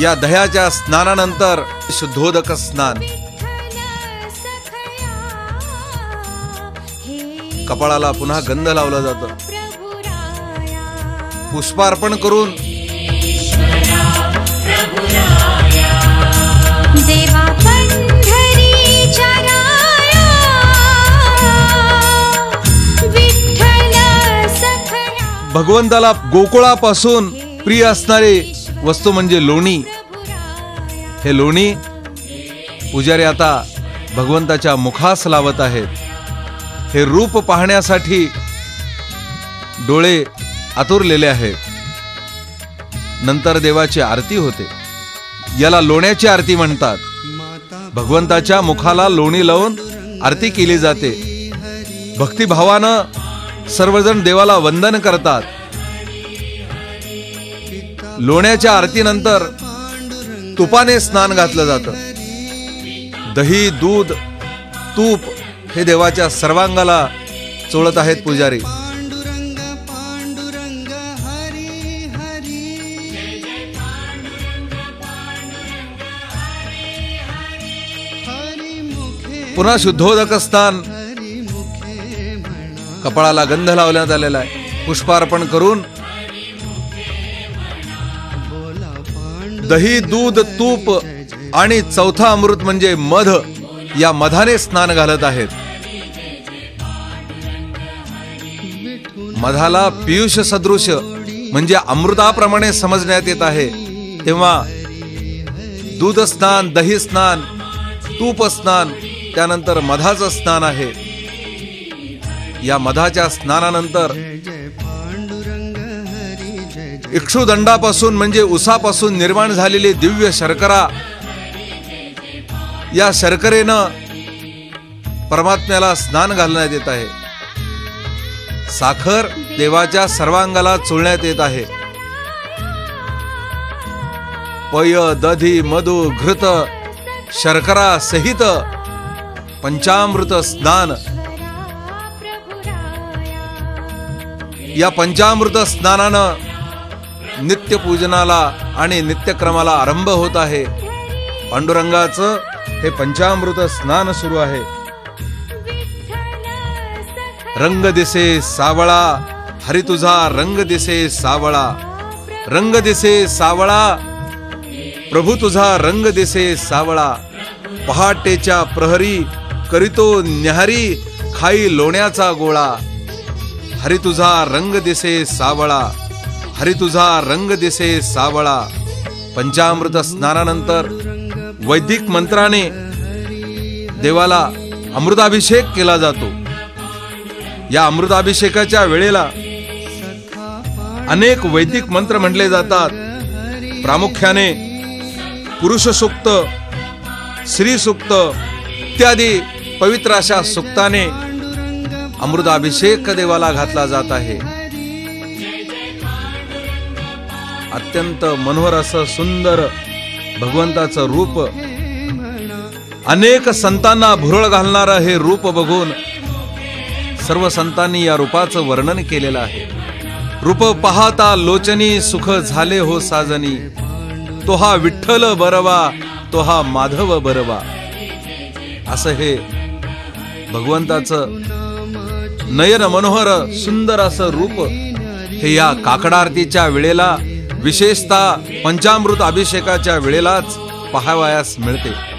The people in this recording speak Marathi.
या दह्याच्या स्नानानंतर शुद्धोदक स्नान, कपाळाला पुन्हा गंध लावला जातो, पुष्पार्पण करून देवा पंढरीच्या राया, विठ्ठल सखया. भगवंताला गोकुळापासून प्रिय असणारी वस्तू म्हणजे लोणी. हे लोणी पुजारी आता भगवंताच्या मुखास लावत आहेत. हे रूप पाहण्यासाठी डोळे आतुरलेले आहेत. नंतर देवाची आरती होते. याला लोण्याची आरती म्हणतात. भगवंताच्या मुखाला लोणी लावून आरती केली जाते. भक्तिभावानं सर्वजण देवाला वंदन करतात. लोण्याच्या आरतीनंतर तुपाने स्नान घातलं जातं. दही, दूध, तूप हे देवाच्या सर्वांगाला चोळत आहेत पुजारी. पुन्हा शुद्धोदक स्नान, कपाळाला गंध लावण्यात आलेला आहे. पुष्पार्पण करून दही, दूध, तूप आणि चौथा अमृत म्हणजे मध, या मधाने स्नान घालत आहेत. मधाला पियुष सदृश म्हणजे अमृताप्रमाणे समजण्यात येत आहे. तेव्हा दूध स्नान, दही स्नान, तूप स्नान, त्यानंतर मधाचं स्नान आहे. या मधाच्या स्नानानंतर इक्षुदंडापासून म्हणजे उसापासून निर्माण झालेली दिव्य शर्करा, या शर्करेनं परमात्म्याला स्नान घालण्यात येत आहे. साखर देवाच्या सर्वांगाला चोळण्यात येत आहे. पय, दधी, मधु, घृत, शर्करा सहित पंचामृत स्नान. या पंचामृत स्नानानं नित्य पूजनाला आणि नित्यक्रमाला आरंभ होत आहे. पांडुरंगाचं हे पंचामृत स्नान सुरू आहे. रंग दिसे सावळा, हरी तुझा रंग दिसे सावळा. रंग दिसे सावळा, प्रभू तुझा रंग दिसे सावळा. पहाटेच्या प्रहरी करीतो न्याहारी, खाई लोण्याचा गोळा. हरी तुझा रंग दिसे सावळा, हरी तुझा रंग दिसे सावळा. पंचामृत स्नानानंतर वैदिक मंत्राने देवाला अमृताभिषेक केला जातो. या अमृताभिषेकाच्या वेळेला अनेक वैदिक मंत्र म्हटले जातात. प्रामुख्याने पुरुष सूक्त, श्री सूक्त इत्यादी पवित्र अशा सूक्ताने अमृताभिषेक देवाला घातला जात आहे. अत्यंत मनोहर असं सुंदर भगवंताचं रूप, अनेक संतांना भुरळ घालणारं हे रूप बघून सर्व संतांनी या रूपाचं वर्णन केलेलं आहे. रूप पाहता लोचनी सुख झाले हो साजनी. तो हा विठ्ठल बरवा, तो हा माधव बरवा. असं हे भगवंताचं नयन मनोहर सुंदर असं रूप हे या काकडा आरतीच्या वेळेला, विशेषतः पंचामृत अभिषेकाच्या वेळेलाच पाहावयास मिळते.